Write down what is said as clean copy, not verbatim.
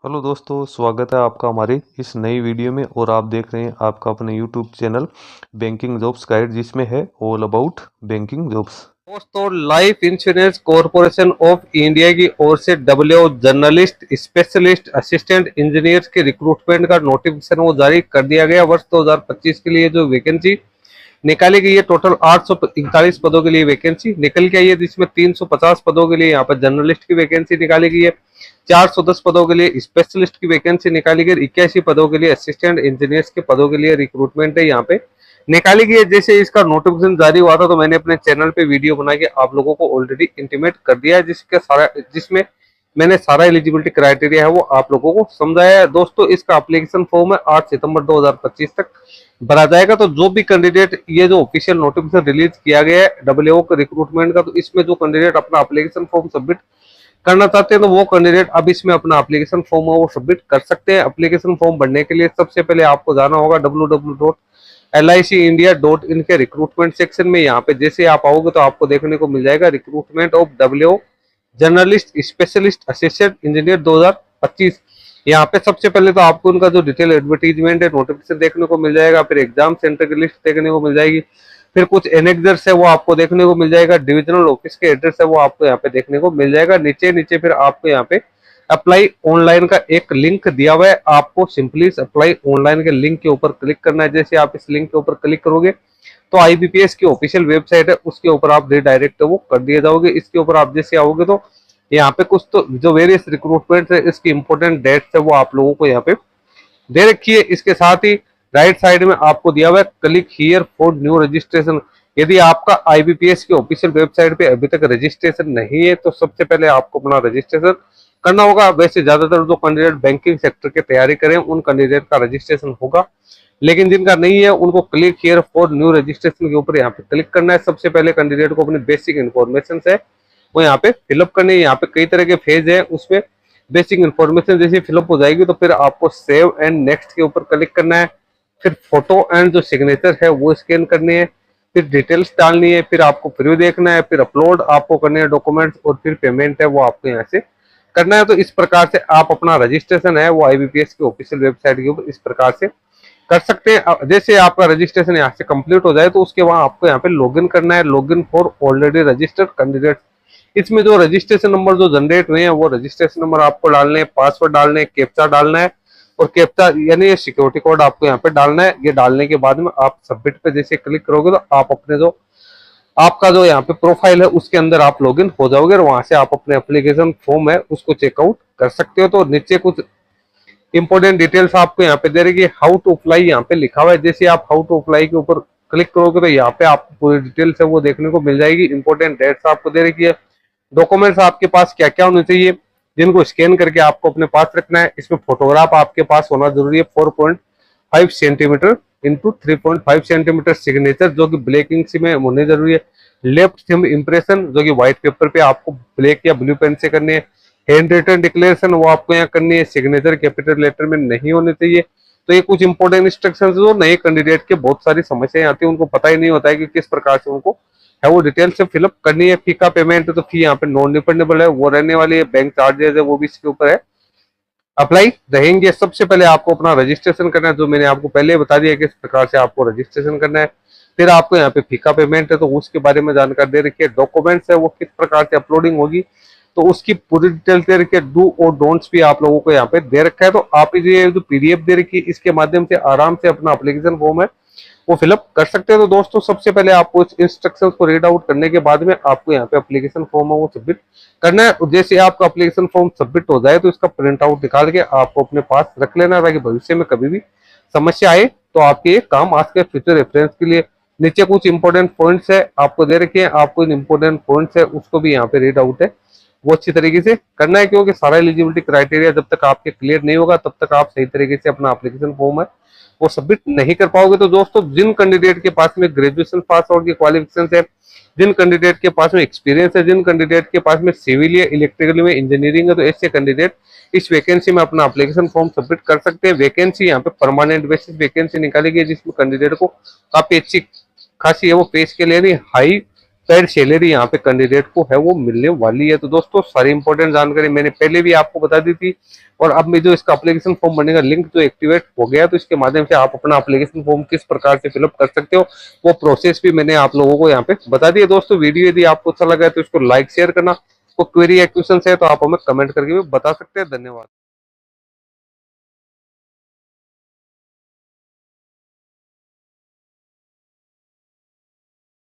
Hello दोस्तों, स्वागत है आपका हमारे इस नई वीडियो में। और आप देख रहे हैं आपका अपने YouTube channel banking jobs guide, जिसमें है ऑल अबाउट बैंकिंग जॉब्स। दोस्तों, life insurance corporation of India की ओर से W journalist specialist assistant engineers के रिक्रूटमेंट का नोटिफिकेशन वो जारी कर दिया गया। वर्ष 2025 के लिए जो वैकेंसी निकाली गई है, टोटल 841 पदों के लिए वैकेंसी निकल के आई है, जिसमें 350 पदों के लिए यहाँ पर जर्नलिस्ट की वैकेंसी निकाली गई है, 410 पदों के लिए स्पेशलिस्ट की वैकेंसी निकाली गई, 81 पदों के लिए असिस्टेंट इंजीनियर्स के पदों के लिए रिक्रूटमेंट है यहाँ पे निकाली गई है। जैसे इसका नोटिफिकेशन जारी हुआ था तो मैंने अपने चैनल पे वीडियो बना के आप लोगों को ऑलरेडी इंटीमेट कर दिया है, जिसमें मैंने सारा एलिजिबिलिटी क्राइटेरिया है वो आप लोगों को समझाया है। दोस्तों, इसका एप्लीकेशन फॉर्म है 8 सितंबर 2025 तक भरा जाएगा। तो जो भी कैंडिडेट, ये जो ऑफिशियल नोटिफिकेशन रिलीज किया गया है डब्ल्यूओ के रिक्रूटमेंट का, तो इसमें जो कैंडिडेट अपना एप्लीकेशन फॉर्म सबमिट करना चाहते हैं तो वो कैंडिडेट अब इसमें अपना एप्लीकेशन फॉर्म है वो सबमिट कर सकते हैं। एप्लीकेशन फॉर्म भरने के लिए सबसे पहले आपको जाना होगा www.licindia.in के रिक्रूटमेंट सेक्शन में। यहाँ पे जैसे आप आओगे तो आपको देखने को मिल जाएगा recruitment of W journalist specialist assistant engineer 2025। यहाँ पे सबसे पहले तो आपको उनका जो डिटेल एडवर्टीजमेंट है नोटिफिकेशन देखने को मिल जाएगा, फिर एग्जाम सेंटर की लिस्ट देखने को मिल जाएगी, फिर कुछ एनेक्सर्स है वो आपको देखने को मिल जाएगा, डिविजनल ऑफिस के एड्रेस है वो आपको यहाँ पे देखने को मिल जाएगा। नीचे नीचे फिर आपको यहाँ पे अप्लाई ऑनलाइन का एक लिंक दिया हुआ है, आपको सिंपली अप्लाई ऑनलाइन के लिंक के ऊपर क्लिक करना है। जैसे आप इस लिंक के ऊपर क्लिक करोगे तो आईबीपीएस की ऑफिशियल वेबसाइट है उसके ऊपर आप रिडायरेक्ट वो कर दिए जाओगे। इसके ऊपर आप जैसे आओगे तो यहाँ पे कुछ तो जो वेरियस रिक्रूटमेंट है इसकी इंपॉर्टेंट डेट्स है वो आप लोगों को यहाँ पे दे रखी है। इसके साथ ही राइट साइड में आपको दिया हुआ है click here for new registration. यदि आपका आईबीपीएस की ऑफिशियल वेबसाइट पे अभी तक रजिस्ट्रेशन नहीं है तो सबसे पहले आपको अपना रजिस्ट्रेशन करना होगा। वैसे ज्यादातर जो कैंडिडेट बैंकिंग सेक्टर की तैयारी करें उन कैंडिडेट का रजिस्ट्रेशन होगा, लेकिन जिनका नहीं है उनको click here for new registration के ऊपर यहाँ पे क्लिक करना है। सबसे पहले कैंडिडेट को अपनी बेसिक इन्फॉर्मेशन है वो यहाँ पे फिलअप करनी है। यहाँ पे कई तरह के फेज है, उसमें बेसिक इन्फॉर्मेशन जैसे फिलअप हो जाएगी तो फिर आपको सेव एंड नेक्स्ट के ऊपर क्लिक करना है। फिर फोटो एंड जो सिग्नेचर है वो स्कैन करनी है, फिर डिटेल्स डालनी है, फिर आपको प्रीव्यू देखना है, फिर अपलोड आपको करने हैं डॉक्यूमेंट्स, और फिर पेमेंट है वो आपको यहाँ से करना है। तो इस प्रकार से आप अपना रजिस्ट्रेशन है वो आईबीपीएस की ऑफिशियल वेबसाइट के ऊपर इस प्रकार से कर सकते हैं। जैसे आपका रजिस्ट्रेशन यहाँ से कंप्लीट हो जाए तो उसके बाद आपको यहाँ पे लॉगिन करना है, login for already registered candidate. इसमें जो रजिस्ट्रेशन नंबर जो जनरेट हुए हैं वो रजिस्ट्रेशन नंबर आपको डालने हैं, पासवर्ड डालने हैं, कैप्चा डालना है, और कैप्चा यानी ये सिक्योरिटी कोड आपको यहाँ पे डालना है। ये डालने के बाद में आप सबमिट पे जैसे क्लिक करोगे तो आप अपने जो आपका जो यहाँ पे प्रोफाइल है उसके अंदर आप लॉगिन हो जाओगे और वहां से आप अपने एप्लीकेशन फॉर्म है उसको चेकआउट कर सकते हो। तो नीचे कुछ इंपॉर्टेंट डिटेल्स आपको यहाँ पे दे रही है, हाउ टू अप्लाई यहाँ पे लिखा हुआ है। जैसे आप हाउ टू अप्लाई के ऊपर क्लिक करोगे तो यहाँ पे आपको पूरी डिटेल्स है वो देखने को मिल जाएगी। इंपॉर्टेंट डेट्स आपको दे रखी है, डॉक्यूमेंट्स आपके पास क्या क्या होने चाहिए जिनको स्कैन करके आपको अपने पास रखना है। इसमें फोटोग्राफ आपके पास होना जरूरी है, 4.5 सेंटीमीटर इंटू 3.5 सेंटीमीटर, सिग्नेचर जो कि ब्लैक इंक में होने जरूरी है, लेफ्ट थंब इंप्रेशन जो कि व्हाइट पेपर पे आपको ब्लैक या ब्लू पेन से करनी है, हैंड रिटन डिक्लेरेशन वो आपको यहाँ करनी है, सिग्नेचर कैपिटल लेटर में नहीं होने चाहिए। तो ये कुछ इंपॉर्टेंट इंस्ट्रक्शंस जो नए कैंडिडेट के बहुत सारी समस्याएं आती है, उनको पता ही नहीं होता है कि किस प्रकार से उनको है वो डिटेल से फिलअप करनी है। फी का पेमेंट तो फी यहाँ पे नॉन रिफंडेबल है, वो रहने वाली है, बैंक चार्जेस है वो भी इसके ऊपर है अप्लाई रहेंगे। सबसे पहले आपको अपना रजिस्ट्रेशन करना है, जो मैंने आपको पहले बता दिया किस प्रकार से आपको रजिस्ट्रेशन करना है। फिर आपको यहाँ पे फी का पेमेंट है तो उसके बारे में जानकारी दे रखी है, डॉक्यूमेंट्स है वो किस प्रकार से अपलोडिंग होगी तो उसकी पूरी डिटेल दे रखी है, डू और डोंट्स भी आप लोगों को यहाँ पे दे रखा है। तो आप ये जो पीडीएफ दे रखी है इसके माध्यम से आराम से अपना एप्लीकेशन फॉर्म है वो फिलअप कर सकते हैं। तो दोस्तों, सबसे पहले आपको इस इंस्ट्रक्शंस को रीड आउट करने के बाद में आपको यहाँ पे एप्लीकेशन फॉर्म है वो सबमिट करना है। जैसे आपका एप्लीकेशन फॉर्म सबमिट हो जाए तो इसका प्रिंट आउट निकाल के आपको अपने पास रख लेना, ताकि भविष्य में कभी भी समस्या आए तो आपके ये काम आज के फ्यूचर रेफरेंस के लिए। नीचे कुछ इंपॉर्टेंट पॉइंट्स है आपको दे रखे हैं, आपको इन इंपॉर्टेंट पॉइंट्स है उसको भी यहाँ पे रीड आउट है वो अच्छी तरीके से करना है, क्योंकि सारा एलिजिबिलिटी क्राइटेरिया जब तक आपके क्लियर नहीं होगा तब तक आप सही तरीके से अपना एप्लीकेशन फॉर्म है वो सबमिट नहीं कर पाओगे। तो दोस्तों, जिन कैंडिडेट के पास में ग्रेजुएशन पास आउट की क्वालिफिकेशन है, जिन कैंडिडेट के पास में एक्सपीरियंस है, जिन कैंडिडेट के पास में सिविल या इलेक्ट्रिकल में इंजीनियरिंग है, तो ऐसे कैंडिडेट इस वैकेंसी में अपना एप्लीकेशन फॉर्म सबमिट कर सकते हैं। वैकेंसी यहाँ पे परमानेंट बेसिस वैकेंसी निकाली गई है, जिसमें कैंडिडेट को काफी अच्छी खासी है वो पेज के लिए हाई पेड सैलरी यहाँ पे कैंडिडेट को है वो मिलने वाली है। तो दोस्तों सारी इंपॉर्टेंट जानकारी मैंने पहले भी आपको बता दी थी, और अब में जो इसका एप्लीकेशन फॉर्म बनने का लिंक जो एक्टिवेट हो गया, तो इसके माध्यम से आप अपना एप्लीकेशन फॉर्म किस प्रकार से फिलअप कर सकते हो वो प्रोसेस भी मैंने आप लोगों को यहाँ पे बता दिया। दोस्तों वीडियो यदि आपको अच्छा लगा है तो इसको लाइक शेयर करना, कोई क्वेरी या क्वेश्चन है तो आप हमें कमेंट करके भी बता सकते हैं। धन्यवाद।